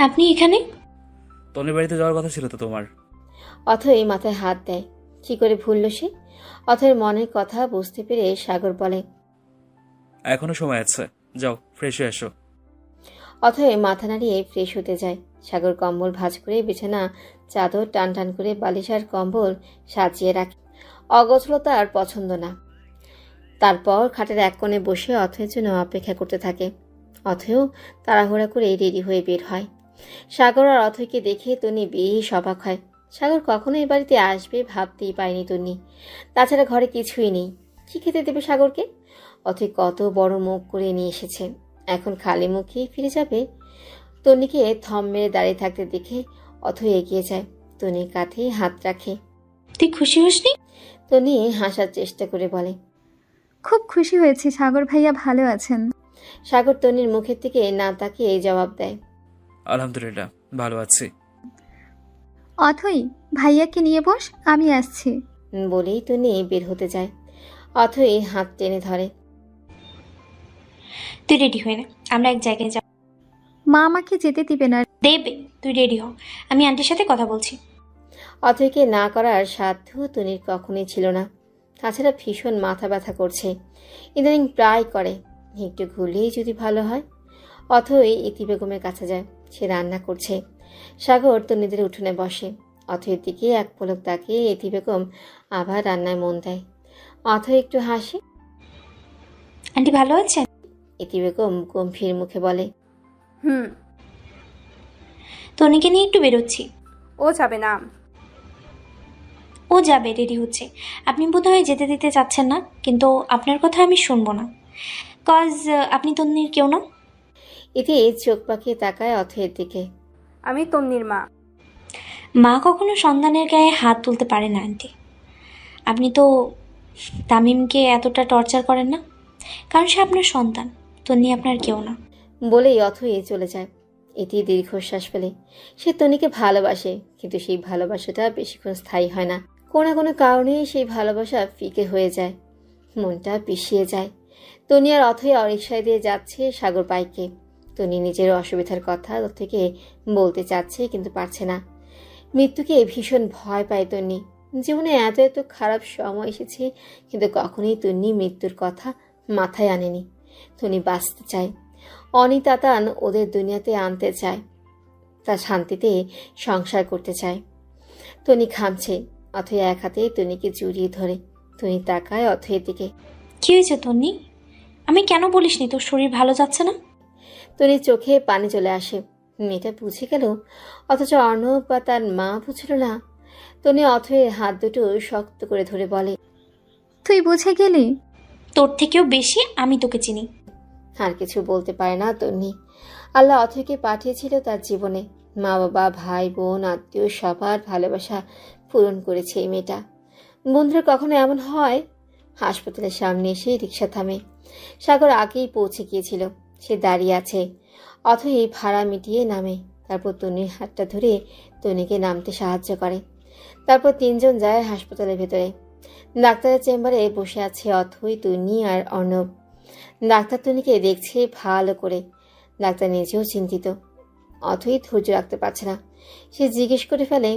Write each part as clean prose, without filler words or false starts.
আপনি এখানে? তনির বাড়িতে যাওয়ার কথা ছিল তো তোমার। অথই মাথায় হাত দেয়। কি করে ভুলল সে? অথয়ের মনের কথা বুঝতে পেরে সাগর বলে, এখনো সময় আছে, যাও ফ্রেশ হয়ে এসো। অথয় মাথা নাড়িয়ে ফ্রেশ হতে যায়। সাগর কম্বল ভাঁজ করে বিছানা চাদর টান টান করে বালিশ আর কম্বল সাজিয়ে রাখে। অগোছলতা আর পছন্দ না। তারপর খাটের এক কোণে বসে অথয়ের জন্য অপেক্ষা করতে থাকে। অথয়ও তাড়াহুড়া করে রেডি হয়ে বের হয়। সাগর আর অথয়কে দেখে তন্নি বেশ অবাক হয়। সাগর কখনো এ বাড়িতে আসবে ভাবতেই পায়নি তন্নি। তাছাড়া ঘরে কিছুই নেই, কি খেতে দেবে সাগরকে? অথয় কত বড় মুখ করে নিয়ে এসেছে, এখন খালি মুখেই ফিরে যাবে? তন্নিকে থম মেরে দাঁড়িয়ে থাকতে দেখে অথয় এগিয়ে যায়, তন্নির কাঁধে হাত রাখে। তুই খুশি হসনি? তন্নি হাসার চেষ্টা করে বলে, খুব খুশি হয়েছি সাগর ভাইয়া ভালো আছেন। সাগর তন্নির মুখের থেকে না তাকিয়ে জবাব দেয়, আলহামদুলিল্লাহ ভালো আছি। অথই, ভাইয়াকে নিয়ে বস, আমি আসছি। বলেই তন্নি বের হতে যায়। অথই হাত টেনে ধরে। তুই রেডি হয়ে নে, আমরা এক জায়গায় যাব। মা আমাকে যেতে দিবে না। দেবে, তুই রেডি হ, আমি আন্টির সাথে কথা বলছি। অথয়কে না করার সাধ্য তনির কখনোই ছিল না। তাছাড়া ভীষণ মাথা ব্যথা করছে, ইদানিং প্রায় করে। একটু ঘুরলেই যদি ভালো হয়। অথই ইতি বেগমের কাছে যায়, সে রান্না করছে। সাগর তন্নিদের উঠোনে বসে। অথয়ের দিকে এক পলক তাকিয়ে ইতি বেগম আবার রান্নায় মন দেয়। অথয় একটু হাসে। আন্টি ভালো আছেন? ইতি বেগম গম্ভীর মুখে বলে, তনিকে নিয়ে একটু বেরোচ্ছি। ও যাবে না। ও যাবে, রেডি হচ্ছে। আপনি বোধহয় যেতে দিতে চাচ্ছেন না, কিন্তু আপনার কথা আমি শুনবো না, কজ আপনি তন্নির কেউ না। ইতি চোখ পাকিয়ে তাকায় অথয়ের দিকে। আমি তন্নির মা। মা কখনো সন্তানের গায়ে হাত তুলতে পারে না আন্টি। আপনি তো তামিমকে এতটা টর্চার করেন না, কারণ সে আপনার সন্তান, তন্নি আপনার কেউ না। বলেই অথই চলে যায়। ইতি দীর্ঘশ্বাস ফেলে। সে তনিকে ভালোবাসে, কিন্তু সেই ভালোবাসাটা বেশিক্ষণ স্থায়ী হয় না। কোনো কোনো কারণে সেই ভালোবাসা ফিকে হয়ে যায়, মনটা পিষিয়ে যায়। তনি আর অথই রিকশায় দিয়ে যাচ্ছে সাগর বাইকে। তনি নিজের অসুবিধার কথা থেকে বলতে চাচ্ছে, কিন্তু পারছে না। মৃত্যুকে ভীষণ ভয় পায় তন্নি। জীবনে এত এত খারাপ সময় এসেছে, কিন্তু কখনোই তন্নি মৃত্যুর কথা মাথায় আনেনি। তনি বাঁচতে চায়, অনিতাতান ওদের দুনিয়াতে আনতে চায়, তার শান্তিতে সংসার করতে চায়। তনি ঘামছে। অথই এক হাতে তনিকে জড়িয়ে ধরে। তনি তাকায় অথয়ের দিকে। কি হয়েছে তন্নি? আমি কেন বলিসনি তোর শরীর ভালো যাচ্ছে না? তনির চোখে পানি চলে আসে। মেয়েটা বুঝে গেল, অথচ অর্ণব বা তার মা বুঝল না। তনি অথয়ের হাত দুটো শক্ত করে ধরে বলে, তুই বুঝে গেলি? তোর থেকেও বেশি আমি তোকে চিনি। আর কিছু বলতে পারে না তন্নি। আল্লাহ অথয়কে পাঠিয়েছিল তার জীবনে। মা বাবা ভাই বোন আত্মীয় সবার ভালোবাসা পূরণ করেছে এই মেয়েটা। বন্ধুরা কখনো এমন হয়? হাসপাতালের সামনে এসে রিক্সা থামে। সাগর আগেই পৌঁছে গিয়েছিল, সে দাঁড়িয়ে আছে। অথই ভাড়া মিটিয়ে নামে। তারপর তনির হাতটা ধরে তনিকে নামতে সাহায্য করে। তারপর তিনজন যায় হাসপাতালের ভেতরে। ডাক্তারের চেম্বারে বসে আছে অথই, তনি আর অর্ণব। ডাক্তার তনিকে দেখছে ভালো করে। ডাক্তার নিজেও চিন্তিত। অথই ধৈর্য রাখতে পারছে না, সে জিজ্ঞেস করে ফেলে,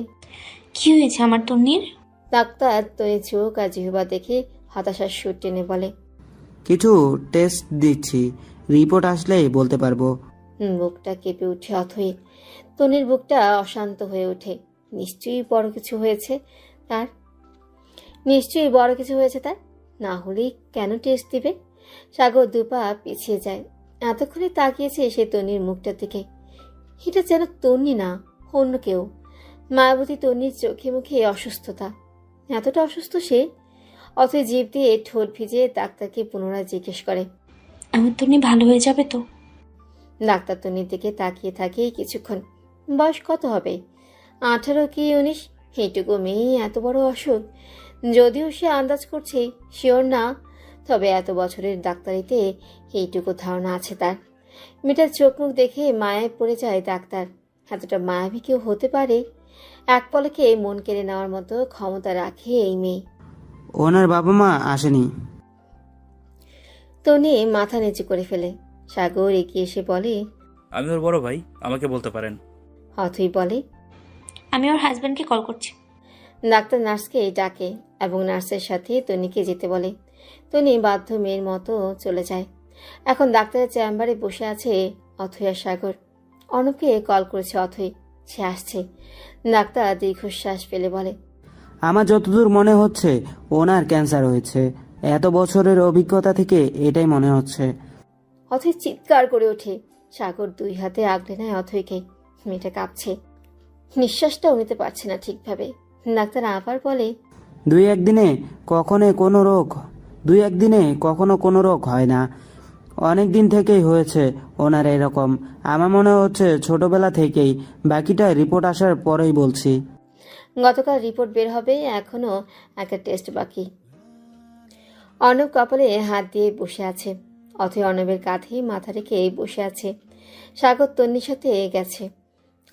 কি হয়েছে আমার তন্নির? ডাক্তার তনির চোখ আর জিহ্বা দেখে হতাশার সুর টেনে বলে, কিছু টেস্ট দিচ্ছি, রিপোর্ট আসলেই বলতে পারবো। বুকটা কেঁপে উঠে অথই। তনির বুকটা অশান্ত হয়ে ওঠে। নিশ্চয়ই বড় কিছু হয়েছে তার, নিশ্চয়ই বড় কিছু হয়েছে তার, না হলেই কেন টেস্ট দিবে? সাগর দুপা পিছিয়ে যায়। এতক্ষণে তাকিয়েছে সে তনির মুখটার দিকে। এটা যেন তন্নি না, অন্য কেউ। মায়াবতী তন্নির চোখে মুখে অসুস্থতা। এতটা অসুস্থ সে? অথই জিভ দিয়ে ঠোঁট ভিজে ডাক্তারকে পুনরায় জিজ্ঞেস করে, আমার তন্নি ভালো হয়ে যাবে তো? ডাক্তার তন্নির দিকে তাকিয়ে থাকে কিছুক্ষণ। বয়স কত হবে, 18 কি 19? এইটুকু মেয়ে এত বড় অসুখ। যদিও সে আন্দাজ করছে, শিওর না, তবে এত বছরের ডাক্তারিতে এইটুকু ধারণা আছে তার। মেয়েটার চোখ মুখ দেখে মায়ায় পড়ে যায় ডাক্তার। এতটা মায়াবী কেউ হতে পারে? এক পলকে মন কেড়ে নেওয়ার মতো ক্ষমতা রাখে এই মেয়ে। ওনার বাবা মা আসেনি। তনি মাথা নিচু করে ফেলে। সাগর এগিয়ে এসে বলে, আমি ওর বড় ভাই, আমাকে বলতে পারেন। অথই বলে, আমি ওর হাজব্যান্ডকে কল করছি। ডাক্তার নার্সকে ডাকে এবং নার্সের সাথে তনিকে যেতে বলে। তনি বাধ্য মেয়ের মতো চলে যায়। এখন ডাক্তারের চেম্বারে বসে আছে অথই আর সাগর। অর্ণবকে কল করেছে অথই, সে আসছে। ডাক্তার দীর্ঘশ্বাস ফেলে বলে, আমার যতদূর মনে হচ্ছে ওনার ক্যান্সার হয়েছে। এত বছরের অভিজ্ঞতা থেকে এটাই মনে হচ্ছে। অথই চিৎকার করে ওঠে। সাগর 2 হাতে আগলে নেয় অথইকে। মেয়েটা কাঁপছে, নিঃশ্বাসটাও নিতে পারছে না ঠিকভাবে। ডাক্তার আবার বলে, 2-1 দিনে কখনো কোনো রোগ হয় না। অনেক দিন থেকেই হয়েছে ওনার এরকম। আমার মনে হচ্ছে ছোটবেলা থেকেই। বাকিটা রিপোর্ট আসার পরেই বলছি। গতকাল রিপোর্ট বের হবে, এখনো একটা টেস্ট বাকি। অর্ণব কপালে হাত দিয়ে বসে আছে। অথই অর্ণবের কাঁধে মাথা রেখে বসে আছে। সাগর তন্নির সাথে গেছে,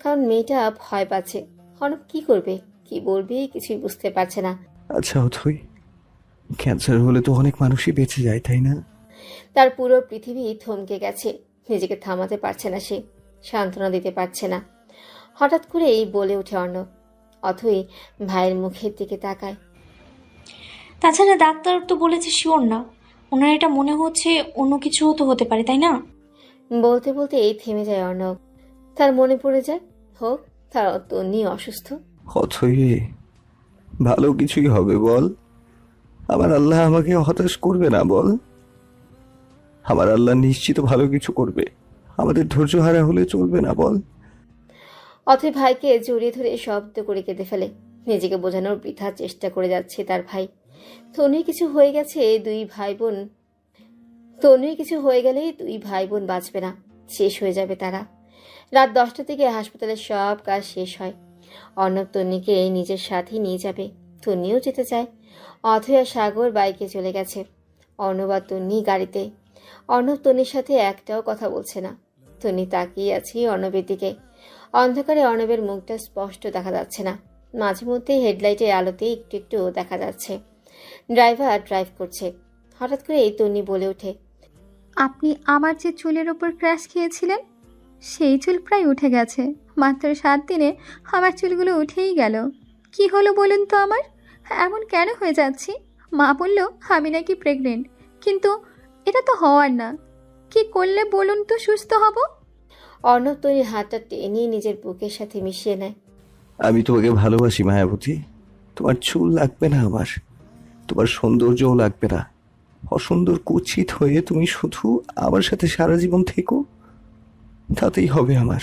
কারণ মেয়েটা ভয় পাচ্ছে। অর্ণব কি করবে, কি বলবে, কিছুই বুঝতে পারছে না। আচ্ছা অথই, ক্যান্সার হলে তো অনেক মানুষই বেঁচে যায়, তাই না? তার পুরো পৃথিবী থমকে গেছে। নিজেকে থামাতে পারছে না সে, সান্ত্বনা দিতে পারছে না। হঠাৎ করেই বলে ওঠে অর্ণব। অথই ভাইয়ের মুখের দিকে তাকায়। তাছাড়া ডাক্তার তো বলেছে শিওর না, ওনার এটা মনে হচ্ছে অন্য কিছু তো হতে পারে, তাই না? বলতে বলতে এই থেমে যায় অর্ণব। তার মনে পড়ে যায়, হোক তার তন্নি অসুস্থ। অথই রে, ভালো কিছুই হবে বল। আমার আল্লাহ আমাকে হতাশ করবে না বল। আমার আল্লাহ নিশ্চিত ভালো কিছু করবে। আমাদের ধৈর্য হারা হলে চলবে না বল। অথই ভাইকে জড়িয়ে ধরে শব্দ করে কেঁদে ফেলে। নিজেকে বোঝানোর বৃথা চেষ্টা করে যাচ্ছে তার ভাই। তনুর কিছু হয়ে গেলে 2 ভাই বোন বাঁচবে না, শেষ হয়ে যাবে তারা। রাত 10টা থেকে হাসপাতালের সব কাজ শেষ হয়। অর্ণব তন্নিকে নিজের সাথে নিয়ে যাবে, তন্নিও যেতে চায়। অথই আর সাগর বাইকে চলে গেছে, অর্ণব আর তন্নি গাড়িতে। অর্ণব তন্নির সাথে একটাও কথা বলছে না। তন্নি তাকিয়ে আছে অর্ণবের দিকে। অন্ধকারে অর্ণবের মুখটা স্পষ্ট দেখা যাচ্ছে না, মাঝে মধ্যে হেডলাইটের আলোতে একটু একটু দেখা যাচ্ছে। ড্রাইভার ড্রাইভ করছে। হঠাৎ করে তন্নি বলে ওঠে, আপনি আমার যে চুলের ওপর ক্র্যাশ খেয়েছিলেন, সেই চুল প্রায় উঠে গেছে। মাত্র 7 দিনে আমার চুলগুলো উঠেই গেল। কি হলো বলুন তো আমার? এমন কেন হয়ে যাচ্ছি? মা বলল আমি নাকি প্রেগনেন্ট, কিন্তু এটা তো হওয়ার না। কি করলে বলুন তো সুস্থ হব? অর্ণব তন্নির হাতটা টেনে নিজের বুকের সাথে মিশিয়ে নেয়। আমি তোমাকে ভালোবাসি মায়াবতী। তোমার চুল লাগবে না আমার, তোমার সৌন্দর্যও লাগবে না। অসুন্দর কুৎসিত হয়ে তুমি শুধু আমার সাথে সারা জীবন থেকো, তাতেই হবে আমার।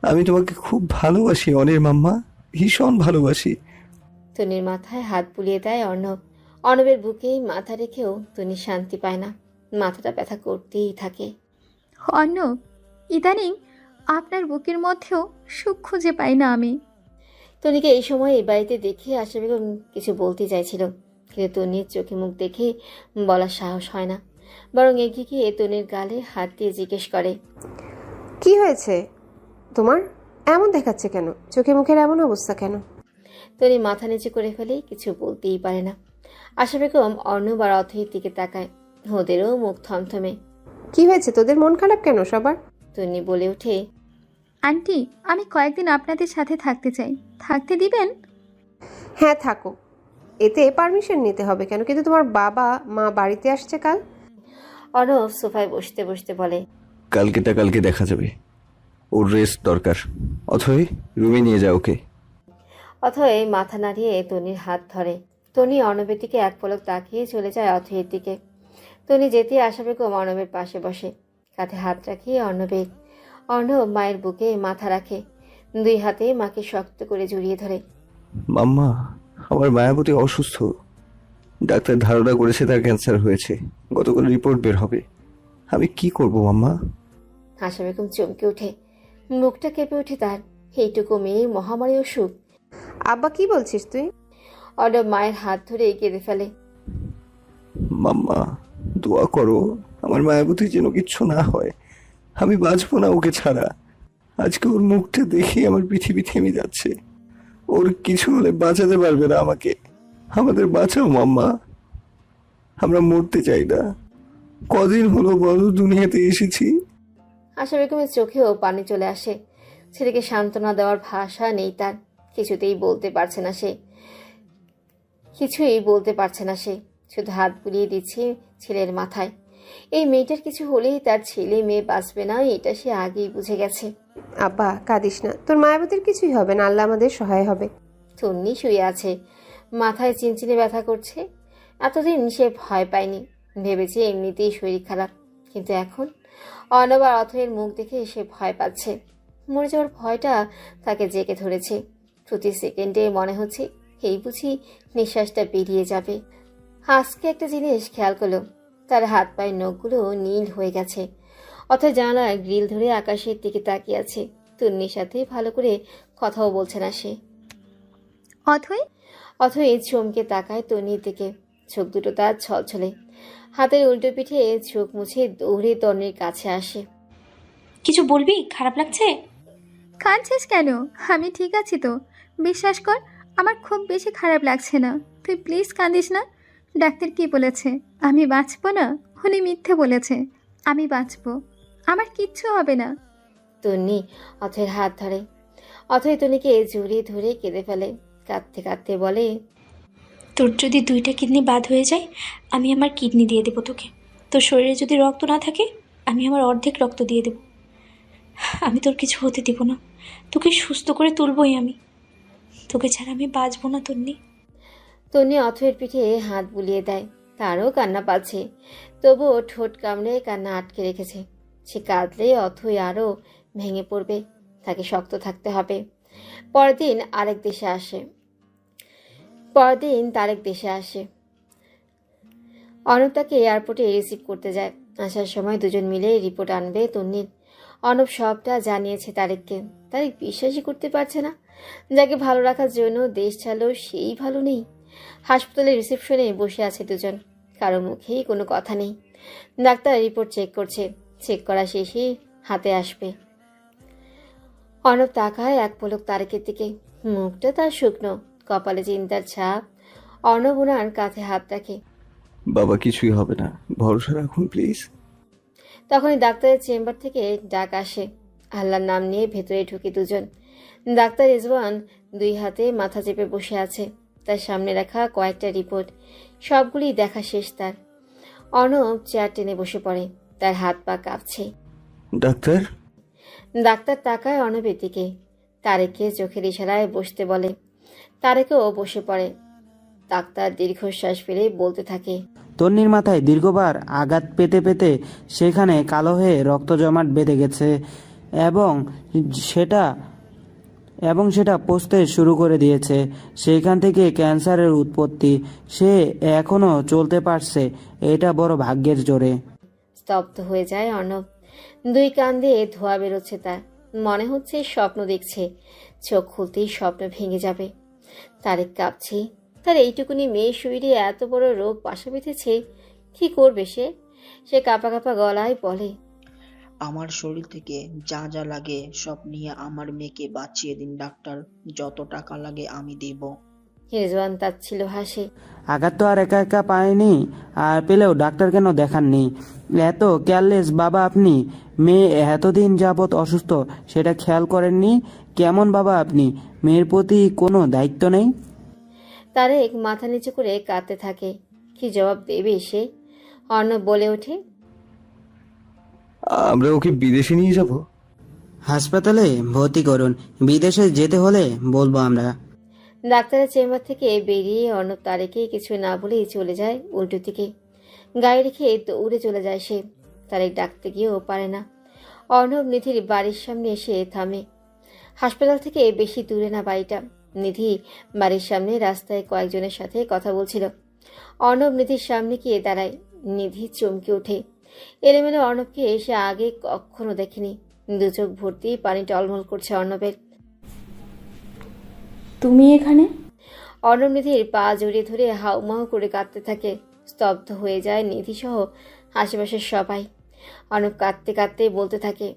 আমি তোমাকে খুব ভালোবাসি অনির মাম্মা, ভীষণ ভালোবাসি। তন্নির মাথায় হাত বুলিয়ে দেয় অর্ণব। অর্ণবের বুকে মাথা রেখেও তন্নি শান্তি পায় না, মাথাটা ব্যথা করতেই থাকে। অর্ণব, ইদানিং আপনার বুকের মধ্যেও সুখ খুঁজে পাই না আমি। তন্নিকে এই সময় এই বাড়িতে দেখে আশা বেগম কিছু বলতে চাইছিল, কিন্তু তন্নির চোখে মুখ দেখে বলার সাহস হয় না। বরং এগিয়ে গিয়ে তন্নির গালে হাত দিয়ে জিজ্ঞেস করে, কি হয়েছে তোমার? এমন দেখাচ্ছে কেন? চোখে মুখের এমন অবস্থা কেন? তন্নি মাথা নিচু করে ফেলে, কিছু বলতেই পারে না। আশা বেগম অর্ণব আর অথৈর দিকে তাকায়, ওদেরও মুখ থমথমে। কি হয়েছে তোদের? মন খারাপ কেন সবার? তন্নি বলে ওঠে, আন্টি, আমি কয়েকদিন আপনাদের সাথে থাকতে চাই, থাকতে দিবেন? হ্যাঁ থাকো, এতে পারমিশন নিতে হবে কেন? কিন্তু তোমার বাবা মা বাড়িতে আসছে কাল। অর্ণব সোফায় বসতে বসতে বলে, কালকে দেখা যাবে, ওর রেস্ট দরকার। অথই রুমে নিয়ে যাও ওকে। অথই মাথা নাড়িয়ে তন্নির হাত ধরে। তন্নি অর্ণবের দিকে এক পলক তাকিয়ে চলে যায় অথৈয়ের দিকে। তন্নি যেতে আশা বেগম অর্ণবের পাশে বসে, কাঁধে হাত রাখিয়ে অর্ণব মায়ের বুকে মাথা রাখে, 2 হাতে মাকে শক্ত করে জড়িয়ে ধরে। মাম্মা, আমার মায়াবতী অসুস্থ। ডাক্তার ধারণা করেছে তার ক্যান্সার হয়েছে। গতকাল রিপোর্ট বের হবে। আমি কি করব মাম্মা? আশা বেগম চমকে ওঠে, মুখটা কেঁপে ওঠে তার। এইটুকু মেয়ের মহামারী অসুখ। আব্বা কি বলছিস তুই? অর্ণব মায়ের হাত ধরে কেঁদে ফেলে। মাম্মা, দোয়া করো আমার মায়াবতী যেন কিচ্ছু না হয়। আমি বাঁচবো না ওকে ছাড়া। আজকে ওর মুখটা দেখে আমার পৃথিবী থেমে যাচ্ছে। ওর কিছু হলে বাঁচাতে পারবে না আমাকে। আমাদের বাঁচাও মাম্মা, আমরা মরতে চাই না। কদিন হলো বলো দুনিয়াতে এসেছি। আশা বেগমের চোখেও পানি চলে আসে, ছেলেকে সান্ত্বনা দেওয়ার ভাষা নেই তার। কিছুই বলতে পারছে না সে, শুধু হাত বুলিয়ে দিচ্ছে ছেলের মাথায়। এই মেয়েটার কিছু হলেই তার ছেলে মেয়ে বাঁচবে না, এটা সে আগেই বুঝে গেছে। আব্বা কাঁদিস না, তোর মায়াবতীর কিছুই হবে না, আল্লাহ আমাদের সহায় হবে। তন্নি শুয়ে আছে, মাথায় চিনচিনে ব্যথা করছে। এতদিন সে ভয় পায়নি, ভেবেছে এমনিতেই শরীর খারাপ, কিন্তু এখন অর্ণব আর অথয়ের মুখ দেখে সে ভয় পাচ্ছে। মরে যাওয়ার ভয়টা তাকে জেগে ধরেছে। প্রতি সেকেন্ডে মনে হচ্ছে এই বুঝি নিঃশ্বাসটা বেরিয়ে যাবে। আজকে একটা জিনিস খেয়াল করলো, তার হাত পায়ের নখগুলো নীল হয়ে গেছে। অথয় জানালায় গ্রিল ধরে আকাশের দিকে তাকিয়ে আছে। তন্নির সাথে ভালো করে কথাও বলছে না সে। অথয় চমকে তাকায় তন্নির দিকে, চোখ দুটো তার ছলছলে। হাতের উল্টো পিঠে চোখ মুছে দৌড়ে তন্নির কাছে আসে। কিছু বলবি? খারাপ লাগছে? কাঁদছিস কেন? আমি ঠিক আছি তো, বিশ্বাস কর, আমার খুব বেশি খারাপ লাগছে না। তুই প্লিজ কাঁদিস না। ডাক্তার কি বলেছে? আমি বাঁচবো না? উনি মিথ্যে বলেছে। আমি বাঁচবো, আমার কিচ্ছু হবে না। তন্নি অথয়ের হাত ধরে। অথয় তন্নিকে জড়িয়ে ধরে কেঁদে ফেলে, কাঁদতে কাঁদতে বলে, তোর যদি 2টা কিডনি বাদ হয়ে যায়, আমি আমার কিডনি দিয়ে দেবো তোকে। তোর শরীরে যদি রক্ত না থাকে, আমি আমার অর্ধেক রক্ত দিয়ে দেব। আমি তোর কিছু হতে দেব না, তোকে সুস্থ করে তুলবই আমি। তোকে ছাড়া আমি বাঁচবো না তন্নি। তন্নি অথয়ের পিঠে হাত বুলিয়ে দেয়। তারও কান্না পাচ্ছে, তবুও ঠোঁট কামড়ে কান্না আটকে রেখেছে। সে কাঁদলে অথই আরও ভেঙে পড়বে, তাকে শক্ত থাকতে হবে। পরদিন তারেক দেশে আসে। অর্ণব তাকে এয়ারপোর্টে রিসিভ করতে যায়। আসার সময় দুজন মিলে রিপোর্ট আনবে তন্নির। অর্ণব সবটা জানিয়েছে তারেককে। তারেক বিশ্বাসই করতে পারছে না, যাকে ভালো রাখার জন্য দেশ ছাড়লেও সেই ভালো নেই। হাসপাতালের রিসেপশনে বসে আছে দুজন, কারো মুখেই কোনো কথা নেই। ডাক্তার রিপোর্ট চেক করছে, চেক করা শেষে হাতে আসবে। অর্ণব তাকায় এক পলক তারেকের দিকে, মুখটা তার শুকনো, কপালে চিন্তার ছাপ। অর্ণব ওনার কাঁধে হাত রাখে। বাবা কিছুই হবে না, ভরসা রাখুন প্লিজ। তখনই ডাক্তারের চেম্বার থেকে ডাক আসে। আল্লাহর নাম নিয়ে ভেতরে ঢুকে দুজন। ডাক্তার রিজওয়ান 2 হাতে মাথা চেপে বসে আছে। তার সামনে রাখা কয়েকটা রিপোর্ট, সবগুলি দেখা শেষ তার। অর্ণব চেয়ার টেনে বসে পড়ে, তার হাত পা কাঁপছে। ডাক্তার তাকায় অর্ণবের দিকে, তারেককে চোখের ইশারায় বসতে বলে। তারেকও বসে পড়ে। ডাক্তার দীর্ঘশ্বাস ফেলে বলতে থাকে, তন্নির মাথায় দীর্ঘবার আঘাত পেতে পেতে সেখানে কালো হয়ে রক্ত জমাট বেঁধে গেছে এবং সেটা পচতে শুরু করে দিয়েছে। সেখান থেকে ক্যান্সারের উৎপত্তি। সে এখনো চলতে পারছে, এটা বড় ভাগ্যের জোরে। স্তব্ধ হয়ে যায় অর্ণব। 2 কান দিয়ে ধোঁয়া বেরোচ্ছে তার। মনে হচ্ছে স্বপ্ন দেখছে, চোখ খুলতেই স্বপ্ন ভেঙে যাবে। তারেক কাঁপছে। তার এইটুকুনি মেয়ের শরীরে এত বড় রোগ বাসা বেঁধেছে, কি করবে সে কাঁপা কাঁপা গলায় বলে, আমার শরীর থেকে যা যা লাগে সব নিয়ে আমার মেয়েকে বাঁচিয়ে দিন ডাক্তার, যত টাকা লাগে আমি দেব। রিজওয়ান তাচ্ছিল হাসে। আঘাত তো আর একা একা পায়নি, আর পেলেও ডাক্তার কেন দেখাননি? এত কেয়ারলেস বাবা আপনি। মেয়ে এতদিন যাবৎ অসুস্থ, সেটা খেয়াল করেননি? কেমন বাবা আপনি? মেয়ের প্রতি কোনো দায়িত্ব নেই? তারেক মাথা নিচু করে কাঁদতে থাকে। কি জবাব দেবে সে? অর্ণব বলে ওঠে, আমরা ওকে বিদেশে নিয়ে যাব। হাসপাতালে ভর্তি করুন, বিদেশে যেতে হলে বলবো আমরা। ডাক্তারের চেম্বার থেকে বেরিয়ে অর্ণব তারেকে কিছু না বলেই চলে যায় উল্টো দিকে। গায়ে রেখে দৌড়ে চলে যায় সে। তারেক ডাকতে গিয়েও পারে না। অর্ণব নিধির বাড়ির সামনে এসে থামে। হাসপাতাল থেকে বেশি দূরে না বাড়িটা। নিধি বাড়ির সামনে রাস্তায় কয়েকজনের সাথে কথা বলছিল। অর্ণব নিধির সামনে গিয়ে দাঁড়ায়। নিধি চমকে ওঠে। এলোমেলো অর্ণবকে এসে আগে কখনো দেখেনি। 2 চোখ ভর্তি পানি টলমল করছে অর্ণবের। তুমি এখানে? অর্ণব নিধির পা জড়িয়ে ধরে হাউমাউ করে কাঁদতে থাকে। স্তব্ধ হয়ে যায় নিধি সহ আশেপাশের সবাই। অর্ণব কাঁদতে কাঁদতে বলতে থাকে,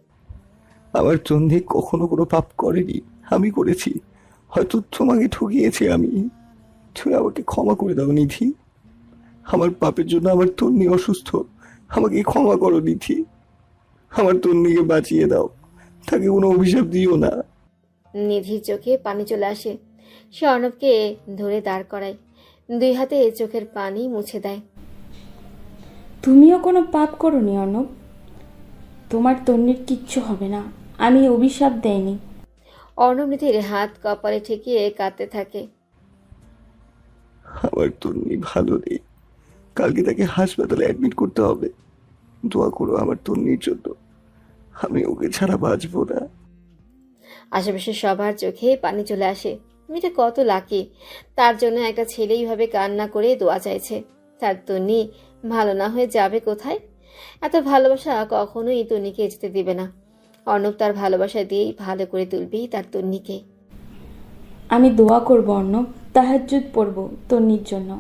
আমার তন্নি কখনো কোনো পাপ করেনি, আমি করেছি। হয়তো তোমাকে ঠকিয়েছি আমি। তুমি আমাকে ক্ষমা করে দাও নিধি। আমার পাপের জন্য আমার তন্নি অসুস্থ, আমাকে ক্ষমা করো নিধি। আমার তন্নিকে বাঁচিয়ে দাও, তাকে কোনো অভিশাপ দিও না। নিধির চোখে পানি চলে আসে। সে অর্ণবকে ধরে দাঁড় করায়, 2 হাতে চোখের পানি মুছে দেয়। তুমিও কোনো পাপ করোনি অর্ণব, তোমার তন্নির কিচ্ছু হবে না, আমি অভিশাপ দেইনি। অর্ণব নিধির হাত কপালে ঠেকিয়ে কাঁদতে থাকে। আমার তন্নি ভালো নেই, কালকে তাকে হাসপাতালে অ্যাডমিট করতে হবে। দোয়া করো আমার তন্নির জন্য, আমি ওকে ছাড়া বাঁচবো না। আশেপাশে সবার চোখে পানি চলে আসে। মেয়েটা কত লাকি, তার জন্য একটা ছেলে এইভাবে কান্না করে দোয়া চাইছে। তার তন্নি ভালো না হয়ে যাবে কোথায়? এত ভালোবাসা কখনোই তন্নিকে যেতে দিবে না। অর্ণব তার ভালোবাসা দিয়েই ভালো করে তুলবেই তার তন্নিকে। আমি দোয়া করব অর্ণব, তাহাজ্জুদ পড়ব তন্নির জন্য।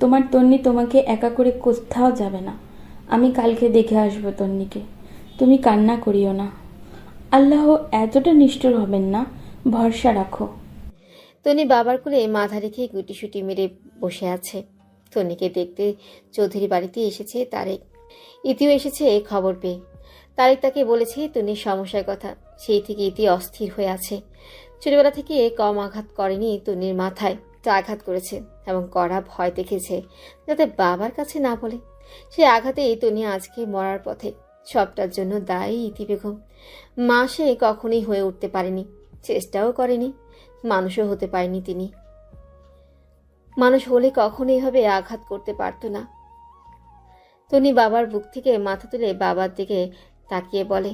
তোমার তন্নি তোমাকে একা করে কোথাও যাবে না, আমি কালকে দেখে আসবো তন্নিকে। তুমি কান্না করিও না, আল্লাহ এতটা নিষ্ঠুর হবেন না, ভরসা রাখো। তন্নি বাবার কোলে মাথা রেখে গুটিসুটি মেরে বসে আছে। তন্নিকে দেখতে চৌধুরী বাড়িতে এসেছে তারেক। ইতিও এসেছে খবর পেয়ে। তারেক তাকে বলেছে তন্নির সমস্যার কথা। সেই থেকে ইতি অস্থির হয়ে আছে। ছোটবেলা থেকে কম আঘাত করেনি তন্নির মাথায়, তা আঘাত করেছে এবং কড়া ভয় দেখেছে যাতে বাবার কাছে না বলে। সেই আঘাতেই তন্নি আজকে মরার পথে। সবটার জন্য দায়ী ইতি বেগম। মা সে কখনোই হয়ে উঠতে পারেনি, চেষ্টাও করেনি, মানুষও হতে পারেনি তিনি। মানুষ হলে কখনোই এভাবে আঘাত করতে পারত না। তন্নি বাবার বুক থেকে মাথা তুলে বাবার দিকে তাকিয়ে বলে,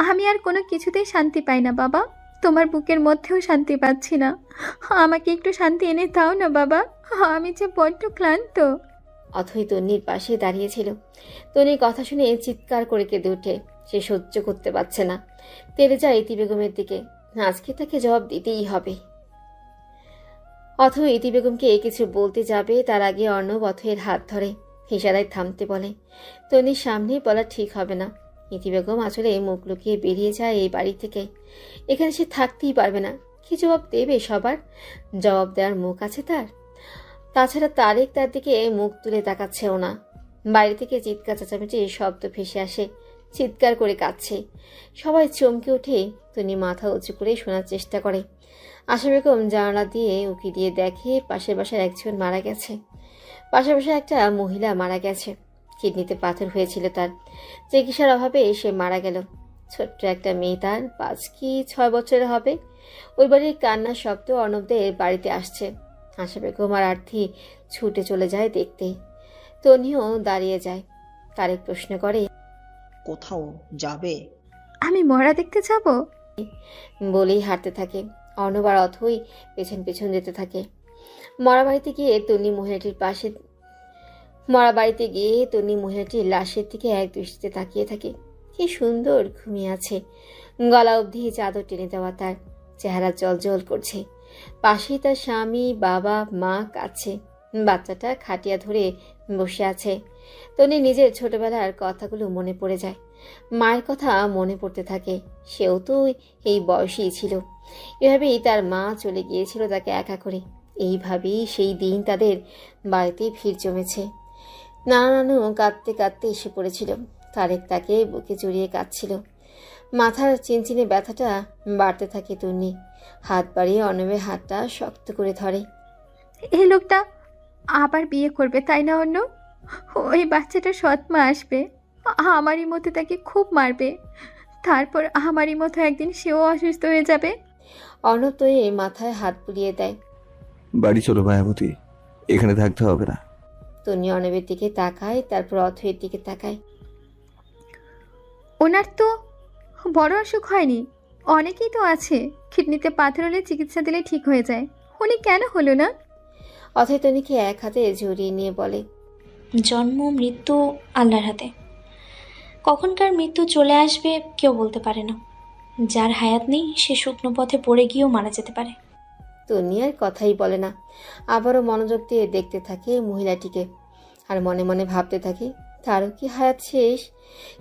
আমি আর কোনো কিছুতেই শান্তি পাই না বাবা, তোমার বুকের মধ্যেও শান্তি পাচ্ছি না। আমাকে একটু শান্তি এনে দাও না বাবা, আমি যে বড্ড ক্লান্ত। অথই তন্নির পাশে দাঁড়িয়েছিল। তন্নির কথা শুনে চিৎকার করে কেঁদে ওঠে। সে সহ্য করতে পারছে না, তেড়ে যায় ইতি বেগমের দিকে। আজকে তাকে জবাব দিতেই হবে। অথই ইতি বেগমকে কিছু বলতে যাবে তার আগে অর্ণব অথয়ের হাত ধরে ইশারায় থামতে বলে। তন্নির সামনে বলা ঠিক হবে না। ইতি বেগম আসলে মুখ লুকিয়ে বেরিয়ে যায় এই বাড়ি থেকে। এখানে সে থাকতেই পারবে না। কি জবাব দেবে সবার? জবাব দেওয়ার মুখ আছে তার? তাছাড়া তারেক তার দিকে মুখ তুলে তাকাচ্ছেও না। বাইরে থেকে চিৎকার চেঁচামেচি শব্দ ভেসে আসে। চিৎকার করে কাঁদছে সবাই। চমকে উঠে তন্নি মাথা উঁচু করে শোনার চেষ্টা করে। আশা বেগম জানালা দিয়ে উকি দিয়ে দেখে পাশের বাসার একজন মারা গেছে। পাশের বাসায় একটা মহিলা মারা গেছে। কিডনিতে পাথর হয়েছিল তার, চিকিৎসার অভাবে সে মারা গেল। ছোট্ট একটা মেয়ে, তার 5 কি 6 বছরের হবে। ওই বাড়ির কান্নার শব্দ অর্ণবদের বাড়িতে আসছে। আশা বেগম আর আর্থি ছুটে চলে যায় দেখতে। তনিও দাঁড়িয়ে যায়। তারেক প্রশ্ন করে, কোথাও যাবে? আমি মরা দেখতে যাব? বলেই হাঁটতে থাকে। অর্ণব আর অথই পেছন পেছন যেতে থাকে। মরা বাড়িতে গিয়ে তন্নি মহিলাটির লাশের দিকে এক দৃষ্টিতে তাকিয়ে থাকে। কি সুন্দর ঘুমিয়ে আছে, গলা অবধি চাদর টেনে দেওয়া, তার চেহারা জল করছে। পাশেই তার স্বামী, বাবা, মা কাছে। বাচ্চাটা খাটিয়া ধরে বসে আছে। তন্নি নিজের ছোটবেলার কথাগুলো মনে পড়ে যায়। মায়ের কথা মনে পড়তে থাকে। সেও তো এই বয়সেই ছিল। এভাবেই তার মা চলে গিয়েছিল তাকে একা করে। এইভাবেই সেই দিন তাদের বাড়িতে ভিড় জমেছে। নানু কাঁদতে কাঁদতে এসে পড়েছিল। তারেক তাকে বুকে জড়িয়ে কাঁদছিল। মাথার চিনচিনে ব্যথাটা বাড়তে থাকে। তন্নি হাত বাড়িয়ে অর্ণবের হাতটা শক্ত করে ধরে। এই লোকটা আবার বিয়ে করবে তাই না অন্য? ওই বাচ্চাটা সৎ মা আসবে, আমারই মতো তাকে খুব মারবে, তারপর আমারই মতো একদিন সেও অসুস্থ হয়ে যাবে। অর্ণব তো এই মাথায় হাত বুলিয়ে দেয়। বাড়ি চলো মায়াবতী, এখানে থাকতে হবে না। তন্নি অর্ণবের দিকে তাকায়, তারপর অথয়ের দিকে তাকায়। ওনার তো বড় অসুখ হয়নি, অনেকেই তো আছে, কিডনিতে পাথর হলে চিকিৎসা দিলে ঠিক হয়ে যায়, উনি কেন হলো না? অথয় তনিকে এক হাতে জড়িয়ে নিয়ে বলে, জন্ম মৃত্যু আল্লাহর হাতে, কখনকার মৃত্যু চলে আসবে কেউ বলতে পারে না। যার হায়াত নেই সে শুকনো পথে পড়ে গিয়েও মারা যেতে পারে। তন্নি আর কথাই বলে না। আবারও মনোযোগ দিয়ে দেখতে থাকে মহিলাটিকে, আর মনে মনে ভাবতে থাকে তারও কি হায়াত শেষ?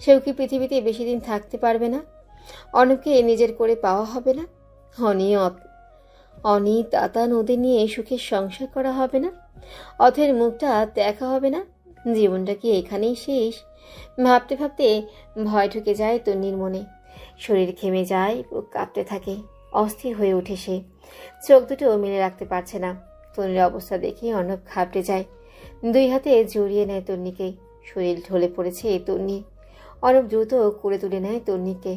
সেও কি পৃথিবীতে বেশি দিন থাকতে পারবে না? অর্ণবকে নিজের করে পাওয়া হবে না? অনি তাতা নদী নিয়ে সুখের সংসার করা হবে না? অথের মুখটা দেখা হবে না? জীবনটা কি এখানেই শেষ? ভাবতে ভাবতে ভয় ঢুকে যায় তন্নির মনে। শরীর ঘেমে যায়, বুক কাঁপতে থাকে, অস্থির হয়ে ওঠে সে। চোখ দুটো মেলে রাখতে পারছে না। তন্নির অবস্থা দেখে অর্ণব ঘাবড়ে যায়, 2 হাতে জড়িয়ে নেয় তন্নিকে। শরীর ঢলে পড়েছে তন্নি। অর্ণব দ্রুত করে তুলে নেয় তন্নিকে,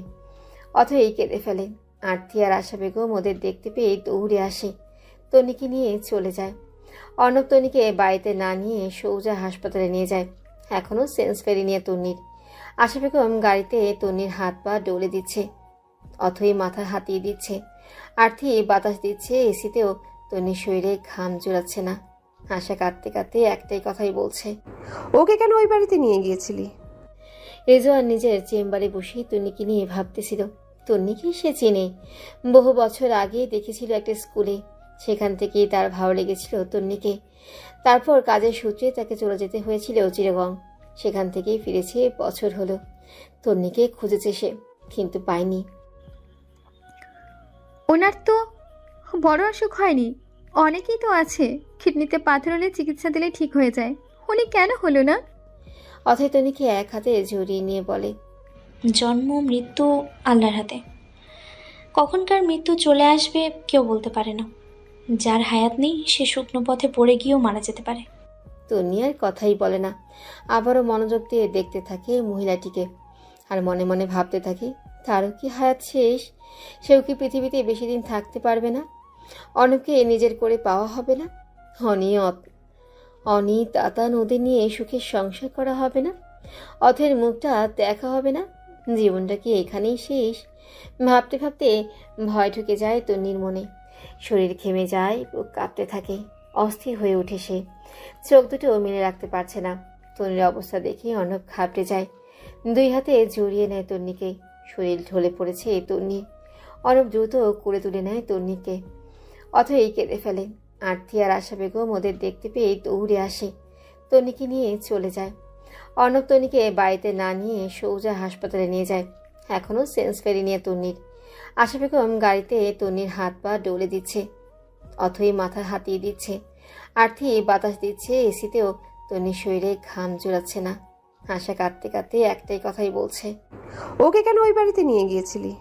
অথই কেঁদে ফেলে। আরতি আর আশা বেগম ওদের দেখতে পেয়ে দৌড়ে আসে, তন্নিকে নিয়ে চলে যায়। অর্ণব তন্নিকে বাড়িতে না নিয়ে সোজা হাসপাতালে নিয়ে যায়। এখনও সেন্স ফেরেনি তন্নির। আশা বেগম গাড়িতে তন্নির হাত পা ডলে দিচ্ছে, অথই মাথা হাতিয়ে দিচ্ছে। আরতি বাতাস দিচ্ছে, এসিতেও তন্নির শরীরে ঘাম জোড়াচ্ছে না। আশা কাঁদতে কাঁদতে একটাই কথাই বলছে, ওকে কেন ওই বাড়িতে নিয়ে গিয়েছিলি? রেজওয়ান নিজের চেম্বারে বসেই তন্নিকে নিয়ে ভাবতেছিল। তন্নিকে সে চেনে, বহু বছর আগে দেখেছিল একটা স্কুলে। সেখান থেকেই তার ভালো লেগেছিল তন্নিকে। তারপর কাজের সূত্রে তাকে চলে যেতে হয়েছিল চিটাগং। সেখান থেকেই ফিরেছে, বছর হলো। তন্নিকে খুঁজেছে সে, কিন্তু পায়নি। ওনার তো বড় অসুখ হয়নি, অনেকেই তো আছে কিডনিতে পাথর হলে চিকিৎসা দিলে ঠিক হয়ে যায়, উনি কেন হলো না? অথই তন্নিকে এক হাতে জড়িয়ে নিয়ে বলে, জন্ম মৃত্যু আল্লাহর হাতে, কখনকার মৃত্যু চলে আসবে কেউ বলতে পারে না। যার হায়াত নেই সে শুকনো পথে পড়ে গিয়েও মারা যেতে পারে। তন্নি আর কথাই বলে না। আবারও মনোযোগ দিয়ে দেখতে থাকে মহিলাটিকে, আর মনে মনে ভাবতে থাকে, তারও কি হায়াত শেষ? সেও কি পৃথিবীতে বেশি দিন থাকতে পারবে না? অর্ণবকে নিজের করে পাওয়া হবে না? অনি তাতা নদী নিয়ে সুখের সংসার করা হবে না? অথের মুখটা দেখা হবে না? জীবনটা কি এখানেই শেষ? ভাবতে ভাবতে ভয় ঢুকে যায় তন্নির মনে। শরীর ঘেমে যায়, বুক কাঁপতে থাকে, অস্থির হয়ে ওঠে সে। চোখ দুটো মেলে রাখতে পারছে না। তন্নির অবস্থা দেখে অর্ণব ঘাবড়ে যায়, 2 হাতে জড়িয়ে নেয় তন্নিকে। শরীর ঢলে পড়েছে তন্নি। অর্ণব দ্রুত করে তুলে নেয় তন্নিকে, অথই কেঁদে ফেলে। আরতি আর আশা বেগম ওদের দেখতে পেয়ে দৌড়ে আসে, তন্নিকে নিয়ে চলে যায়। অর্ণব তন্নিকে বাড়িতে না নিয়ে সোজা হাসপাতালে নিয়ে যায়। এখনও সেন্স ফেরেনি তন্নির। আশা বেগম গাড়িতে তন্নির হাত পা ডলে দিচ্ছে, অথই মাথা হাতিয়ে দিচ্ছে। আরতি বাতাস দিচ্ছে, এসিতেও তন্নির শরীরে ঘাম জোড়াচ্ছে না। আশা কাঁদতে কাঁদতে একটাই কথাই বলছে, ওকে কেন ওই বাড়িতে নিয়ে গিয়েছিলি?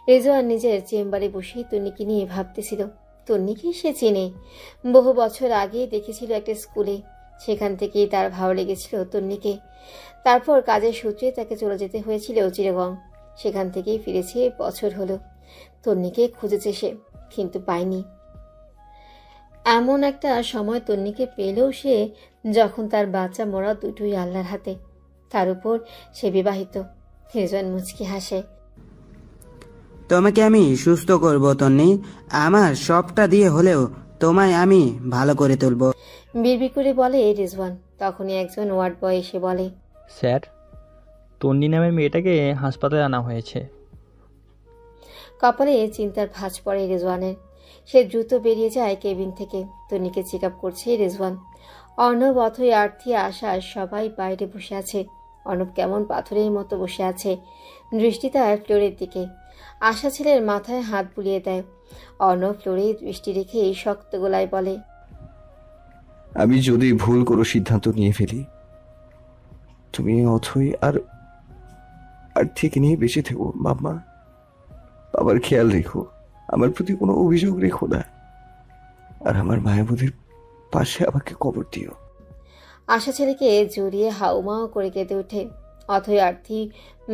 রেজওয়ান নিজের চেম্বারে বসেই তন্নিকে নিয়ে ভাবতেছিল। তন্নিকে সে চেনে, বহু বছর আগে দেখেছিল একটা স্কুলে। সেখান থেকেই তার ভালো লেগেছিল তন্নিকে। তারপর কাজের সূত্রে তাকে চলে যেতে হয়েছিল চিটাগং। সেখান থেকেই ফিরেছে, বছর হলো। তন্নিকে খুঁজেছে সে, কিন্তু পায়নি। এমন একটা সময় তন্নিকে পেলেও সে, যখন তার বাচ্চা মরা দুটোই আল্লাহর হাতে। তার উপর সে বিবাহিত। রেজওয়ান মুচকি হাসে, তোমাকে আমি সুস্থ করব তন্নি, আমার সবটা দিয়ে হলেও তোমায় আমি ভালো করে তুলবো। বিড়বিড় করে বলে রেজওয়ান। তখনই একজন ওয়ার্ড বয় এসে বলে, স্যার, তন্নি নামের মেয়েটাকে হাসপাতালে আনা হয়েছে। কপালে চিন্তার ভাঁজ পড়ে রেজওয়ানের। সে দ্রুত বেরিয়ে যায় কেবিন থেকে। তন্নিকে চেক আপ করছে রেজওয়ান। অর্ণব, অথই, আরতি, আশা সবাই বাইরে বসে আছে। অর্ণব কেমন পাথরের মতো বসে আছে, দৃষ্টি তার ফ্লোরের দিকে। আশা ছেলের মাথায় হাত বুলিয়ে দেয়। অর্ণব ফ্লোরে দৃষ্টি রেখে শক্ত গলায় বলে, আমি যদি ভুল কোনো সিদ্ধান্ত নিয়ে ফেলি, তুমি অথই আর থেকে নিয়ে বেঁচে থেকো মাম্মা। বাবার খেয়াল রেখো, আমার প্রতি কোনো অভিযোগ রেখো না, আর আমার মায়াবতীর পাশে আমাকে কবর দিও। আশা ছেলেকে জড়িয়ে হাউমাউ করে কেঁদে ওঠে। অথই আরতি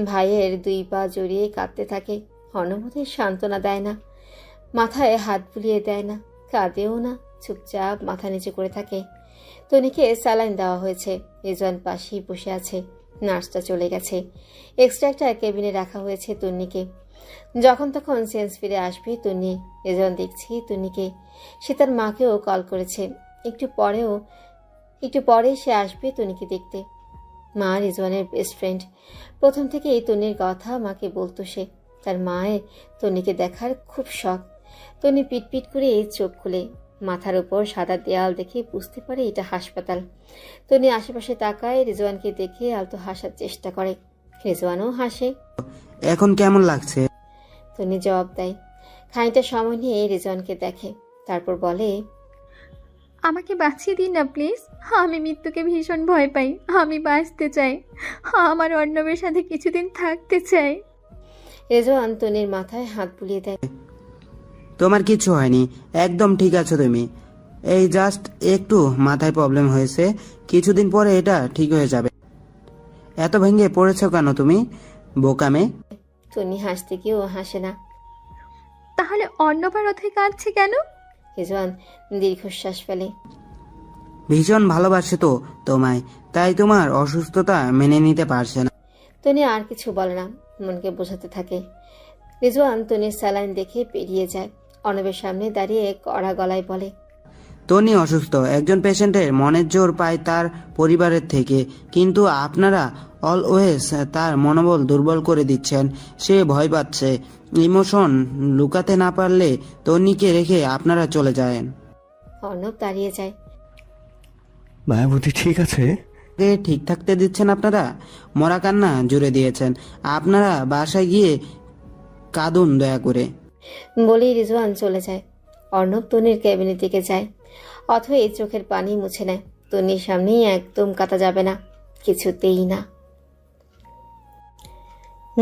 ভাইয়ের 2 পা জড়িয়ে কাঁদতে থাকে। অর্ণবদের সান্ত্বনা দেয় না, মাথায় হাত বুলিয়ে দেয় না, কাঁদেও না, চুপচাপ মাথা নিচু করে থাকে। তনিকে স্যালাইন দেওয়া হয়েছে। রেজওয়ান পাশেই বসে আছে। নার্সটা চলে গেছে। এক্সট্রা একটা কেবিনে রাখা হয়েছে তন্নিকে। যখন তখন সেন্স ফিরে আসবে তন্নি। রেজওয়ান দেখছি তন্নিকে। সে তার মাকেও কল করেছে। একটু পরে সে আসবে তন্নিকে দেখতে। মা রেজওয়ানের বেস্ট ফ্রেন্ড। প্রথম থেকে এই তন্নির কথা মাকে বলতো সে। তার মায়ের তন্নিকে দেখার খুব শখ। তন্নি পিটপিট করে চোখ খুলে মাথার উপর সাদা দেয়াল দেখে বুঝতে পারে এটা হাসপাতাল। তন্নি আশেপাশে তাকায়, রেজওয়ানকে দেখে আলতো হাসার চেষ্টা করে। রেজওয়ানও হাসে। এখন কেমন লাগছে? তন্নি জবাব দেয়। খানিকটা সময় নিয়ে রেজওয়ানকে দেখে, তারপর বলে, আমাকে বাঁচিয়ে দিন না প্লিজ, আমি মৃত্যুকে ভীষণ ভয় পাই, আমি বাঁচতে চাই, আমার অর্ণবের সাথে কিছুদিন থাকতে চাই। রেজওয়ান তনির মাথায় হাত বুলিয়ে দেয়। তোমার কিছু হয়নি, একদম ঠিক আছো তুমি। এই জাস্ট একটু মাথায় প্রবলেম হয়েছে, কিছুদিন পরে এটা ঠিক হয়ে যাবে। এত ভেঙে পড়েছো কেন তুমি, বোকামে? তনি হাসতে গিয়েও হাসে না। তাহলে অর্ণবার অথই কাঁদছে কেন? রেজওয়ান দীর্ঘশ্বাস ফেলে। ভীষণ ভালোবাসে তো তোমায়, তাই তোমার অসুস্থতা মেনে নিতে পারছে না। তনি আর কিছু বলে না, মনকে বোঝাতে থাকে। রেজওয়ান তনির স্যালাইন দেখে পেরিয়ে যায়। অর্ণবের সামনে দাঁড়িয়ে কড়া গলায় বলে, তনি অসুস্থ, একজন পেশেন্টের মনের জোর পায় তার পরিবারের থেকে, কিন্তু আপনারা অলওয়েজ তার মনোবল দুর্বল করে দিচ্ছেন। সে ভয় পাচ্ছে, ইমোশন লুকাতে না পারলে তনিকে রেখে আপনারা চলে যান। অর্ণব দাঁড়িয়ে যায়। মায়াবতী ঠিক আছে? ঠিক থাকতে দিচ্ছেন আপনারা? মরা কান্না জুড়ে দিয়েছেন। আপনারা বাসায় গিয়ে কাঁদুন দয়া করে। বলেই রিজওয়ান চলে যায়। অর্ণব তনির ক্যাবিনের দিকে যায়। অথই চোখের পানি মুছে নেয়। তনির সামনেই একদম কাটা যাবে না, কিছুতেই না।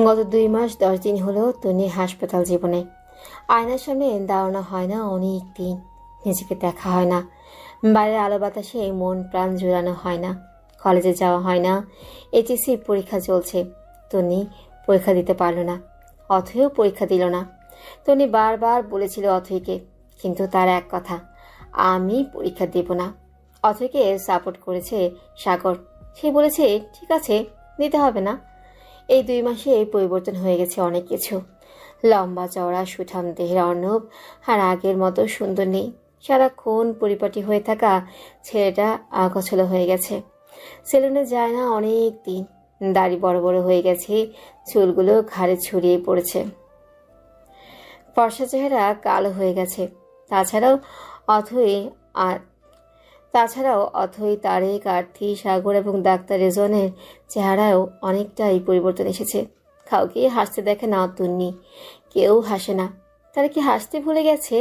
গত 2 মাস 10 দিন হলো তনির হাসপাতাল জীবনে। আয়নার সামনে দাঁড়ানো হয় না অনেক দিন, নিজেকে দেখা হয় না, বাইরের আলো বাতাসে মন প্রাণ জোড়ানো হয় না, কলেজে যাওয়া হয় না। এইচএসসি পরীক্ষা চলছে, তনি পরীক্ষা দিতে পারল না, অথৈও পরীক্ষা দিল না। তনি বারবার বলেছিল অথৈকে, কিন্তু তার এক কথা, আমি পরীক্ষা দেব না। অথৈকে সাপোর্ট করেছে সাগর, সে বলেছে ঠিক আছে দিতে হবে না। এই 2 মাসে পরিবর্তন হয়ে গেছে অনেক কিছু। লম্বা চওড়া সুঠাম দেহের অর্ণব আর আগের মতো সুন্দর নেই। সারাক্ষণ পরিপাটি হয়ে থাকা ছেলেটা আগছলো হয়ে গেছে। সেলুনে যায় না অনেক দিন, দাড়ি বড় বড় হয়ে গেছে, চুলগুলো ঘাড়ে ছড়িয়ে পড়েছে, ফর্সা চেহারা কালো হয়ে গেছে। তাছাড়াও অথই, তারেক, আর্থি, সাগর এবং ডাক্তার রেজনের চেহারাও অনেকটাই পরিবর্তন এসেছে। কাউকে হাসতে দেখে না তন্নি, কেউ হাসে না। তারা কি হাসতে ভুলে গেছে?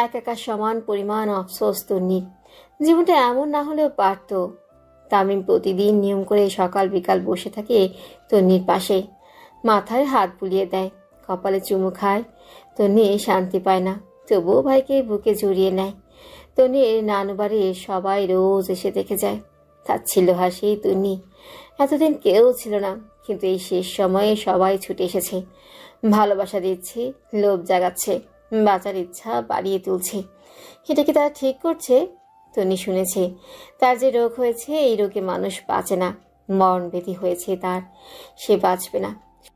একা সমান পরিমাণ আফসোস তন্নির। জীবনটা এমন না হলেও পারত। তামিম প্রতিদিন নিয়ম করে সকাল বিকাল বসে থাকে তন্নির পাশে, মাথায় হাত বুলিয়ে দেয়, কপালে চুমু খায়। তন্নি শান্তি পায় না, তবুও ভাইকে বুকে জড়িয়ে নেয়। তন্নির নানু বাড়ির সবাই রোজ এসে দেখে যায়। তাচ্ছিল্য হাসি তন্নি। এতদিন কেউ ছিল না, কিন্তু এই শেষ সময়ে সবাই ছুটে এসেছে, ভালোবাসা দিচ্ছে, লোভ জাগাচ্ছে, বাঁচার ইচ্ছা বাড়িয়ে তুলছে। এটা কি তারা ঠিক করছে? তন্নি শুনেছে তার যে রোগ হয়েছে, এই রোগে মানুষ বাঁচে না, মরণব্যাধি হয়েছে তার, সে বাঁচবে না।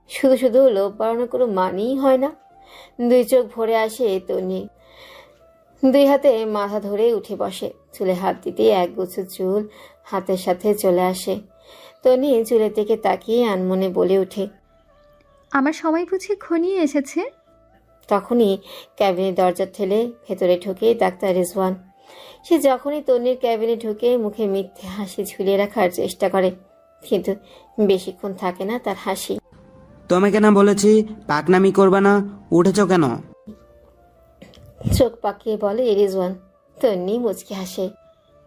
শুধু শুধু লোভ বাড়ানো কোনো মানেই হয় না। 2 চোখ ভরে আসে তন্নি, 2 হাতে মাথা ধরে উঠে বসে। চুলে হাত দিতে একগুচ্ছ চুল হাতের সাথে চলে আসে। তন্নি চুলের দিকে তাকিয়ে আনমনে বলে ওঠে, আমার সময় বুঝি ঘনিয়ে এসেছে। তখনই ক্যাবিনের দরজা ঠেলে ভেতরে ঢুকে ডাক্তার রেজওয়ান। সে যখনই তন্নির ক্যাবিনে ঢুকে মুখে মিথ্যে হাসি ঝুলিয়ে রাখার চেষ্টা করে, কিন্তু বেশিক্ষণ থাকে না তার হাসি। তোমাকে না বলেছি পাকনামি করবা না, উঠেছ কেন? চোখ পাকিয়ে বলে রেজওয়ান। তন্নি মুচকি হাসে।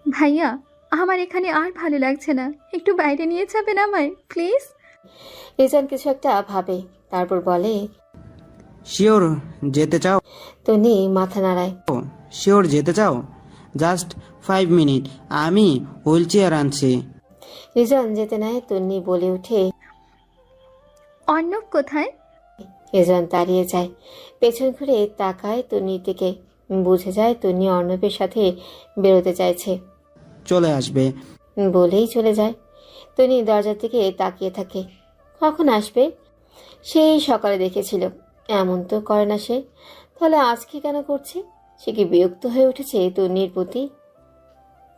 ভাইয়া, আমার এখানে আর ভালো লাগছে না, একটু বাইরে নিয়ে যাবেন আমায় প্লিজ? রেজওয়ান কিছু একটা ভাবে, তারপর বলে, শিওর যেতে চাও? তন্নি মাথা নাড়ায়। শিওর যেতে চাও? জাস্ট 5 মিনিট, আমি হুইল চেয়ার আনছি। রেজওয়ান যেতে নেয়। তন্নি বলে ওঠে, অর্ণব কোথায়? রেজওয়ান দাঁড়িয়ে যায়, পেছন ঘুরে তাকায় তন্নির দিকে, বুঝে যায় তন্নি অর্ণবের সাথে বেরোতে চাইছে। চলে আসবে বলেই চলে যায়। তন্নি দরজার দিকে তাকিয়ে থাকে, কখন আসবে? সেই সকালে দেখেছিল, এমন তো করে না সে, তাহলে আজকে কেন করছে? সে কি বিরক্ত হয়ে উঠেছে তন্নির প্রতি?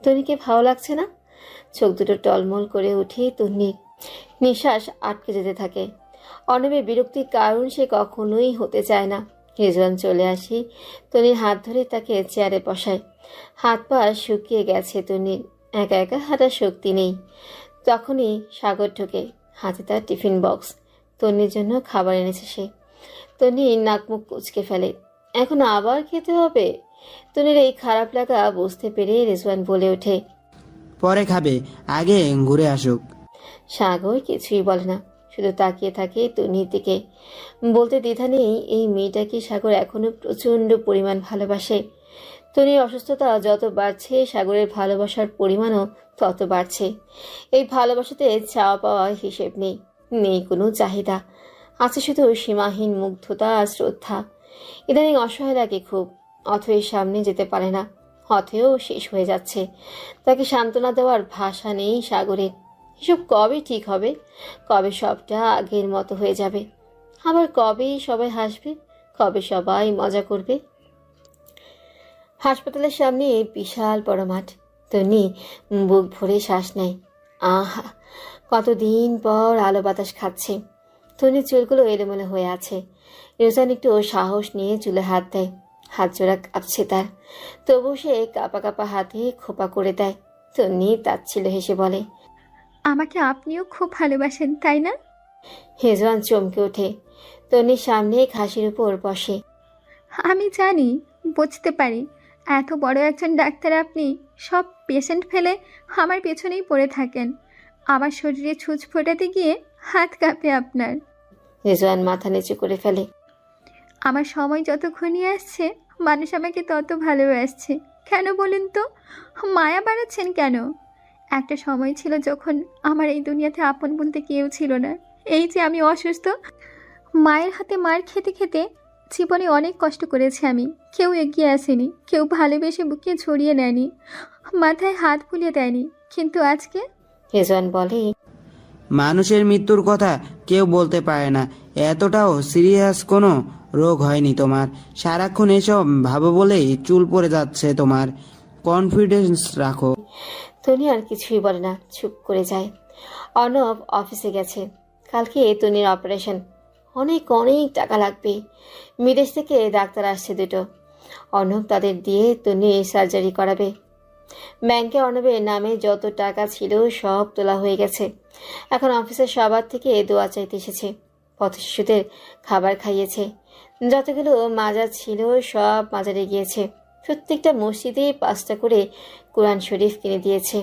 তন্নিকে ভালো লাগছে না? চোখ দুটো টলমল করে উঠে তন্নির নিঃশ্বাস আটকে যেতে থাকে। অর্ণবের বিরক্তির কারণ সে কখনোই হতে চায় না। রেজওয়ান চলে আসি, তন্নির হাত ধরে তাকে চেয়ারে বসায়। হাত পা শুকিয়ে গেছে তন্নির, একা একা হাঁটার শক্তি নেই। তখনই সাগর ঢোকে, হাতে তার টিফিন বক্স। তন্নির জন্য খাবার এনেছে সে। তন্নি নাক মুখ কুচকে ফেলে, এখন আবার খেতে হবে? তন্নির এই খারাপ লাগা বুঝতে পেরে রেজওয়ান বলে ওঠে, পরে খাবে, আগে ঘুরে আসুক। সাগর কিছুই বলে না, শুধু তাকিয়ে থাকে তন্নির দিকে। বলতে দ্বিধা নেই এই মেয়েটাকে সাগর এখনো প্রচণ্ড পরিমাণ ভালোবাসে। তন্নির অসুস্থতা যত বাড়ছে সাগরের ভালোবাসার পরিমাণও তত বাড়ছে। এই ভালোবাসাতে চাওয়া পাওয়া হিসেব নেই, নেই কোনো চাহিদা, আছে শুধু সীমাহীন মুগ্ধতা আর শ্রদ্ধা। ইদানিং অসহায় লাগে খুব। অথয়ের সামনে যেতে পারে না, অথেও শেষ হয়ে যাচ্ছে। তাকে সান্ত্বনা দেওয়ার ভাষা নেই সাগরের। এসব কবে ঠিক হবে? কবে সবটা আগের মতো হয়ে যাবে? আবার কবে সবাই হাসবে? কবে সবাই মজা করবে? হাসপাতালের সামনে বিশাল বড় মাঠ। তন্নি বুক ভরে শ্বাস নেয়। আহা, কতদিন পর আলো বাতাস খাচ্ছে। তন্নির চুলগুলো এলোমেলো হয়ে আছে। রিজওয়ান একটু সাহস নিয়ে চুলে হাত দেয়। হাত জোড়া কাঁপছে তার, তবু সে কাঁপা কাঁপা হাতে খোপা করে দেয়। তন্নি তাচ্ছিল্য হেসে বলে, আমাকে আপনিও খুব ভালোবাসেন তাই না? রিজওয়ান চমকে ওঠে। তন্নির সামনে ঘাসের উপর বসে। আমি জানি, বুঝতে পারি। এত বড় একজন ডাক্তার আপনি, সব পেশেন্ট ফেলে আমার পেছনেই পড়ে থাকেন। আমার শরীরে ছুঁচ ফোটাতে গিয়ে হাত কাঁপে আপনার। রিজওয়ান মাথা নিচু করে ফেলে। আমার সময় যত ঘনিয়ে আসছে মানুষ আমাকে তত ভালোবাসছে। কেন বলুন তো? মায়া বাড়াচ্ছেন কেন? একটা সময় ছিল যখন আমার এই দুনিয়াতে আপন বলতে কেউ ছিল না। এই যে আমি অসুস্থ, মায়ের হাতে মার খেতে খেতে জীবনে অনেক কষ্ট করেছি আমি। কেউ এগিয়ে আসেনি, কেউ ভালোবেসে বুকে ছড়িয়ে নেয়নি, মাথায় হাত বুলিয়ে দেয়নি। কিন্তু আজকে রিজওয়ান বলে, মানুষের মৃত্যুর কথা কেউ বলতে পারে না। এতটাও সিরিয়াস কোনো রোগ হয়নি তোমার। সারাক্ষণ এসব ভাবো বলেই চুল পড়ে যাচ্ছে তোমার। কনফিডেন্স রাখো। তনি আর কিছুই বলে না, চুপ করে যায়। অর্ণব অফিসে গেছে। কালকে তনির অপারেশন। অনেক অনেক টাকা লাগবে। বিদেশ থেকে ডাক্তার আসছে দুটো। অর্ণব তাদের দিয়ে তনির সার্জারি করাবে। ব্যাংকে অর্ণবের নামে যত টাকা ছিল সব তোলা হয়ে গেছে। এখন অফিসের সবার থেকে দোয়া চাইতে এসেছে। পথ শিশুদের খাবার খাইয়েছে। যতগুলো মাজার ছিল সব মাজারে গিয়েছে। প্রত্যেকটা মসজিদে 5টা করে কোরআন শরীফ কিনে দিয়েছে।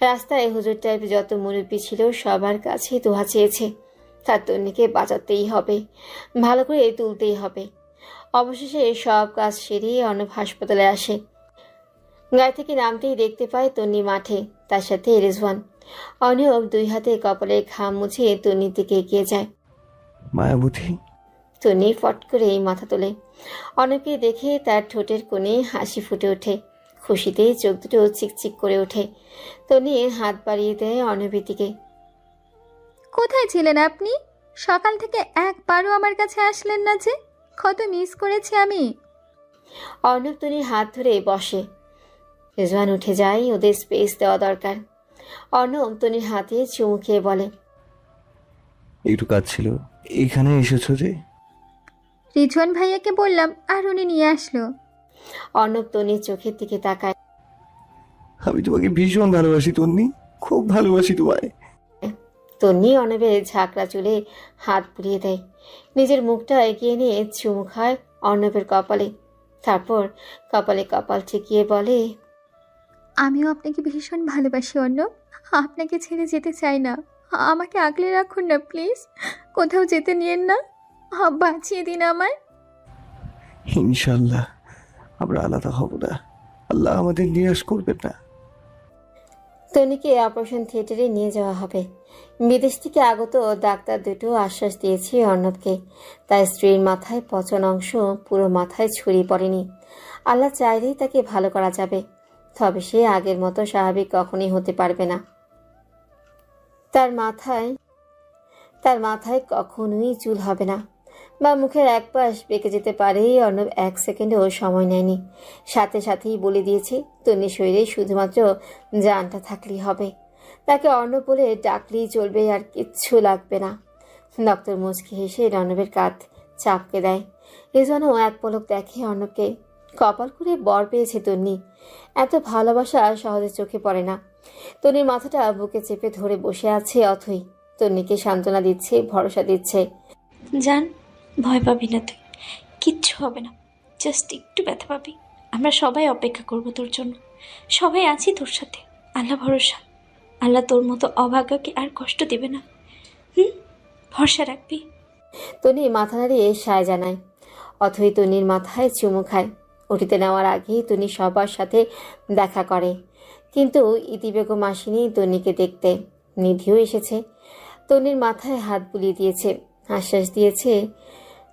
রাস্তায় হুজুর টাইপ যত মুরব্বী ছিল সবার কাছে দোয়া চেয়েছে। তার তন্নিকে বাঁচাতেই হবে, ভালো করে তুলতেই হবে। অবশেষে সব কাজ সেরে অর্ণব হাসপাতালে আসে। গাড়ি থেকে নামতেই দেখতে পায় তন্নি মাঠে, তার সাথে রিজওয়ান। অর্ণব 2 হাতে কপালের ঘাম মুছে তন্নির দিকে এগিয়ে যায়। মায়াবতী। তন্নি ফট করে মাথা তোলে। অর্ণবকে দেখে তার ঠোঁটের কোণে হাসি ফুটে ওঠে। খুশিতে চোখ দুটো চিকচিক করে ওঠে। তন্নি হাত বাড়িয়ে দেয় অর্ণবের দিকে। কোথায় ছিলেন আপনি? সকাল থেকে একবারও আমার কাছে আসলেন না যে। কত মিস করেছি আমি। অর্ণব তন্নির হাত ধরে বসে। রিজওয়ান উঠে যায়, ওদের স্পেস দেওয়া দরকার। অর্ণব তন্নির হাতে চুমু খেয়ে বলে, একটু কাজ ছিল। এখানে এসেছো যে? রিজওয়ান ভাইয়াকে বললাম আর উনি নিয়ে আসলো। অর্ণব তন্নির চোখের দিকে তাকায়। আমি তোমাকে ভীষণ ভালোবাসি তন্নি, খুব ভালোবাসি তোমায়। তন্নি অর্ণবের ঝাঁকড়া চুলে হাত বুলিয়ে দেয়। নিজের মুখটা এগিয়ে নিয়ে চুমু খায় অর্ণবের কপালে। তারপর কপালে কপাল ঠেকিয়ে বলে, আমিও আপনাকে ভীষণ ভালোবাসি অর্ণব। আপনাকে ছেড়ে যেতে চাই না। আমাকে আগলে রাখুন না প্লিজ। কোথাও যেতে নিয়েন না। বাঁচিয়ে দিন আমায়। ইনশাল্লাহ আমরা আলাদা হব না। আল্লাহ আমাদের নিরাশ করবেন না। তনিকে অপারেশন থিয়েটারে নিয়ে যাওয়া হবে। বিদেশ থেকে আগত ডাক্তার দুটো আশ্বাস দিয়েছে অর্ণবকে। তার স্ত্রীর মাথায় পচন অংশ পুরো মাথায় ছড়িয়ে পড়েনি। আল্লাহ চাইলেই তাকে ভালো করা যাবে, তবে সে আগের মতো স্বাভাবিক কখনই হতে পারবে না। তার মাথায় কখনোই চুল হবে না, বা মুখের এক পাশ বেঁকে যেতে পারে। অর্ণব 1 সেকেন্ডও সময় নেয়নি। সাথে সাথেই বলে দিয়েছে তন্নির শরীরে শুধুমাত্র জানটা থাকলেই হবে। তাকে অর্ণব বলে ডাকলেই চলবে, আর কিচ্ছু লাগবে না। ডক্টর মুচকি হেসে অর্ণবের কাঁধ চাপকে দেয়। রিজওয়ানও এক পলক দেখে অর্ণবকে। কপাল করে বর পেয়েছে তন্নি। এত ভালোবাসা সহজে চোখে পড়ে না। তন্নির মাথাটা বুকে চেপে ধরে বসে আছে অথই। তন্নিকে সান্ত্বনা দিচ্ছে, ভরসা দিচ্ছে। জান, ভয় পাবি না তুই, কিচ্ছু হবে না। জাস্ট একটু ব্যথা পাবি। আমরা সবাই অপেক্ষা করব তোর জন্য। সবাই আছি তোর সাথে। আল্লাহ ভরসা। আল্লাহ তোর মতো অভাগ্যকে আর কষ্ট দেবে না। ভরসা রাখবি। তনি মাথা নাড়িয়ে সায় জানায়। অথই তনির মাথায় চুমু খায়। উঠিতে নেওয়ার আগেই তনি সবার সাথে দেখা করে, কিন্তু ইতি বেগম আসেনি তনিকে দেখতে। নিধিও এসেছে, তনির মাথায় হাত বুলিয়ে দিয়েছে, আশ্বাস দিয়েছে।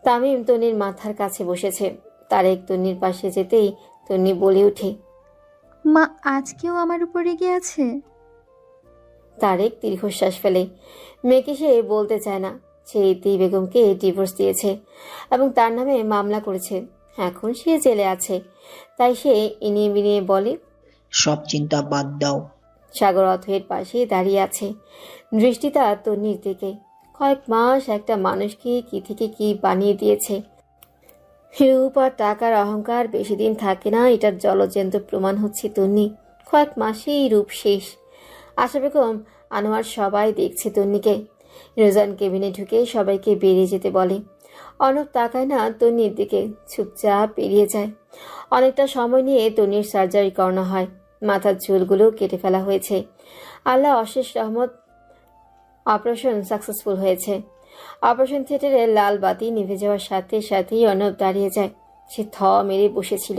তামিম তনির মাথার কাছে বসেছে। তারেক তনির পাশে যেতেই তনি বলে ওঠে, মা আজকেও আমার উপর রেগে আছে? তারেক দীর্ঘশ্বাস ফেলে। মেয়েকে সে বলতে চায় না সে ইতি বেগমকে ডিভোর্স দিয়েছে এবং তার নামে মামলা করেছে। এখন সে জেলে আছে, তাই সে ইনিয়ে বিনিয়ে বলে, সব চিন্তা বাদ দাও। সাগর অথয়ের পাশে দাঁড়িয়ে আছে, দৃষ্টি তার তন্নির দিকে। কয়েক মাস একটা মানুষকে কি থেকে কি বানিয়ে দিয়েছে। রূপ আর টাকার অহংকার বেশি দিন থাকে না, এটার জলজ্যান্ত প্রমাণ হচ্ছে তন্নি। কয়েক মাসেই রূপ শেষ। আশা বেগম, আনোয়ার সবাই দেখছে তন্নিকে। রোজান কেবিনে ঢুকে সবাইকে বেরিয়ে যেতে বলে। অর্ণব তাকায় না তন্নির দিকে, চুপচাপ বেরিয়ে যায়। অনেকটা সময় নিয়ে তন্নির সার্জারি করানো হয়। মাথার চুলগুলো কেটে ফেলা হয়েছে। আল্লাহ অশেষ রহমত, অপারেশন সাকসেসফুল হয়েছে। অপারেশন থিয়েটারে লাল বাতি নিভে যাওয়ার সাথে সাথেই অর্ণব দাঁড়িয়ে যায়। সে থ মেরে বসেছিল।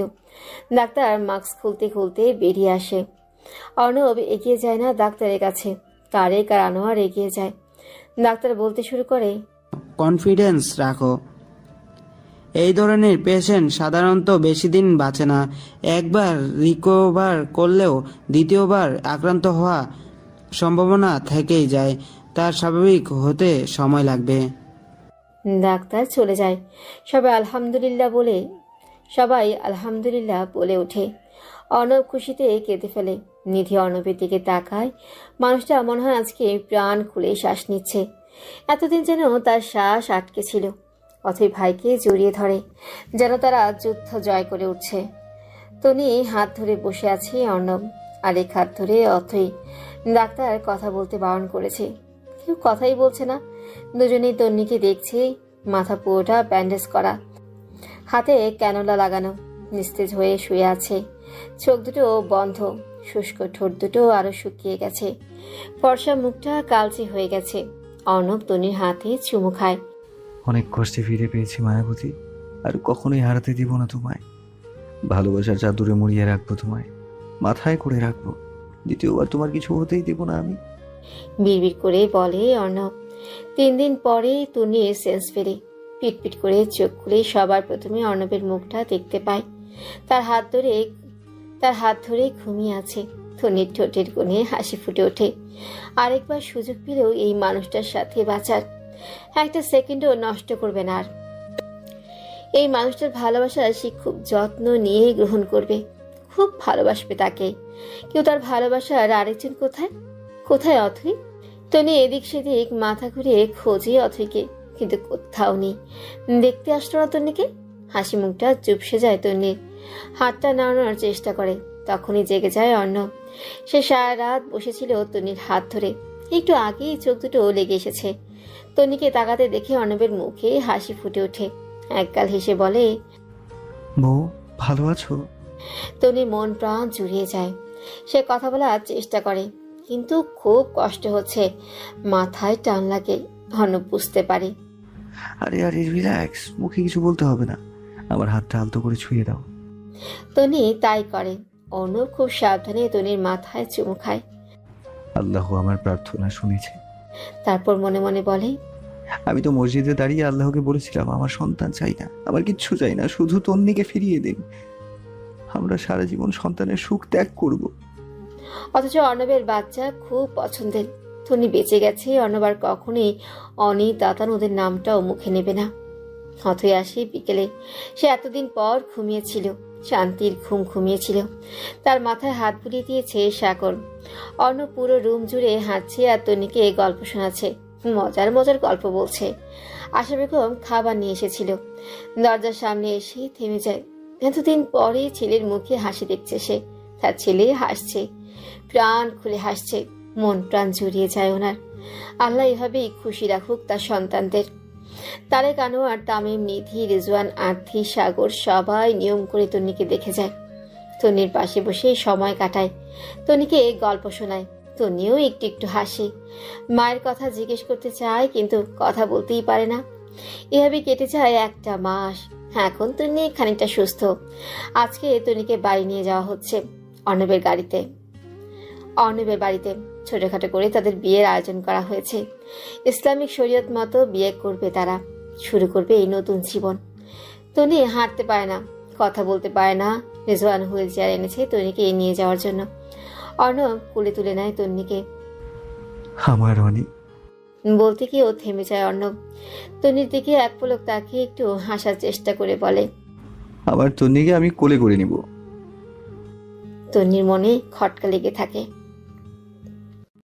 ডাক্তার মাস্ক খুলতে খুলতে বেরিয়ে আসে। অর্ণব এগিয়ে যায় না ডাক্তারের কাছে, তারেক আর আনোয়ার এগিয়ে যায়। ডাক্তার বলতে শুরু করে, কনফিডেন্স রাখো, এই ধরনের পেশেন্ট সাধারণত বেশি দিন বাঁচে না। একবার রিকভার করলেও দ্বিতীয়বার আক্রান্ত হওয়া সম্ভাবনা থেকেই যায়। তার স্বাভাবিক হতে সময় লাগবে। ডাক্তার চলে যায়। সবাই আলহামদুলিল্লাহ বলে ওঠে। অর্ণব খুশিতে কেঁদে ফেলে। নিধি অর্ণবের দিকে তাকায়। মানুষটা মনে হয় আজকে প্রাণ খুলে শ্বাস নিচ্ছে। এতদিন যেন তার শ্বাস আটকে ছিল। অথই ভাইকে জড়িয়ে ধরে, যেন তারা যুদ্ধ জয় করে উঠছে। তনি হাত ধরে বসে আছে অর্ণব, আরেক হাত ধরে অথই। ডাক্তার কথা বলতে বারণ করেছে, কেউ কথাই বলছে না। দুজনেই তন্নিকে দেখছে। মাথা পুরোটা ব্যান্ডেজ করা, হাতে ক্যানোলা লাগানো, নিস্তেজ হয়ে শুয়ে আছে। চোখ দুটো বন্ধ, শুষ্ক ঠোঁট দুটো আরো শুকিয়ে গেছে। ফর্সা মুখটা কালচে হয়ে গেছে। অর্ণব তনির হাতে চুমু খায়। অনেক কষ্টে ফিরে পেয়েছি মায়াবতী, আর কখনোই হারাতে দিব না তোমায়। ভালোবাসার চাদরে মুড়িয়ে রাখবো তোমায়, মাথায় করে রাখবো। দ্বিতীয়বার তোমার কিছু হতেই দেব না আমি। বিড়বিড় করে বলে অর্ণব। 3 দিন পরে তনির সেন্স ফেরে। পিটপিট করে চোখ খুলে সবার প্রথমে অর্ণবের মুখটা দেখতে পায়। তার হাত ধরে ঘুমিয়ে আছে। তনির ঠোঁটের কোণে হাসি ফুটে ওঠে। আরেকবার সুযোগ পেলেও এই মানুষটার সাথে বাঁচার একটা সেকেন্ডও নষ্ট করবে না। আর এই মানুষটার ভালোবাসা সে খুব যত্ন নিয়ে গ্রহণ করবে, খুব ভালোবাসবে তাকে। কেউ তার ভালোবাসার আরেকজন কোথায় অথই? তনি এদিক সেদিক মাথা ঘুরে খোঁজে অথইকে, কিন্তু কোথাও নেই। দেখতে আসলো না তন্নিকে। হাসি মুখটা চুপসে যায় তন্নির। হাতটা নাড়ানোর চেষ্টা করে, তখনই জেগে যায় অর্ণব। সে সারা রাত বসেছিল তন্নির হাত ধরে। একটু আগেই চোখ দুটো লেগে এসেছে। তন্নিকে তাকাতে দেখে অর্ণবের মুখে হাসি ফুটে ওঠে। একগাল হেসে বলে, বউ ভালো আছো? তন্নির মন প্রাণ জুড়িয়ে যায়। সে কথা বলার চেষ্টা করে, কিন্তু খুব কষ্ট হচ্ছে। মাথায় টান লাগে। অর্ণব বুঝতে পারে। আরে রিল্যাক্স, মুখে কিছু বলতে হবে না। আমার হাতটা আলতো করে ছুঁয়ে দাও। তনি তাই করে। অর্ণব খুব সাবধানে তনির মাথায় চুমু খায়। আল্লাহ আমার প্রার্থনা শুনেছে। তারপর মনে মনে বলে, আমি তো মসজিদে দাঁড়িয়ে আল্লাহকে বলেছিলাম আমার সন্তান চাই না, আমার কিচ্ছু চাই না, শুধু তন্নিকে ফিরিয়ে দিন। আমরা সারা জীবন সন্তানের সুখ ত্যাগ করব। অথচ অর্ণবের বাচ্চা খুব পছন্দের। তনি বেঁচে গেছে। অর্ণব আর কখনোই অনি দাতান ওদের নামটাও মুখে নেবে না। অথই আসে বিকেলে। সে এতদিন পর ঘুমিয়েছিল, শান্তির ঘুমিয়েছিল। তার মাথায় হাত বুলিয়ে দিয়েছে সাগর। অর্ণব পুরো রুম জুড়ে হাঁটছে আর তনিকে গল্প শোনাচ্ছে, মজার গল্প বলছে। আশা বেগম খাবার নিয়ে এসেছিল। দরজার সামনে এসে থেমে যায়। এতদিন পরে ছেলের মুখে হাসি দেখছে সে। তার ছেলে হাসছে, প্রাণ খুলে হাসছে। মন প্রাণ জুড়িয়ে যায় ওনার। আল্লাহ এভাবেই খুশি রাখুক তার সন্তানদের। তারেক, আনোয়ার, তামিম, নিধি, রিজওয়ান, আরতি, সাগর সবাই নিয়ম করে তন্নিকে দেখে যায়। তন্নির পাশে বসে সময় কাটায়, তন্নিকে গল্প শোনায়, তন্নিও একটু একটু হাসে। মায়ের কথা জিজ্ঞেস করতে চায় কিন্তু কথা বলতেই পারে না। এভাবে কেটে যায় একটা মাস। এখন তন্নি খানিকটা সুস্থ। আজকে তন্নিকে বাড়ি নিয়ে যাওয়া হচ্ছে অর্ণবের গাড়িতে। অর্ণবের বাড়িতে ছোটখাটো করে তাদের বিয়ের আয়োজন করা হয়েছে। ইসলামিক শরীয়ত মতো বিয়ে করবে তারা, শুরু করবে এই নতুন জীবন। তন্নি হাঁটতে পারে না, কথা বলতে পারে না। রেজওয়ান হুইল চেয়ার এনেছে তন্নিকে নিয়ে যাওয়ার জন্য। অর্ণব কোলে তুলে নেয় তন্নিকে। আমার অনেক বলতে কি ও থেমে যায় অর্ণব। তন্নির দিকে এক পলক তাকিয়ে একটু হাসার চেষ্টা করে বলে, আমার তন্নিকে আমি কোলে করে নিব। তন্নির মনে খটকা লেগে থাকে।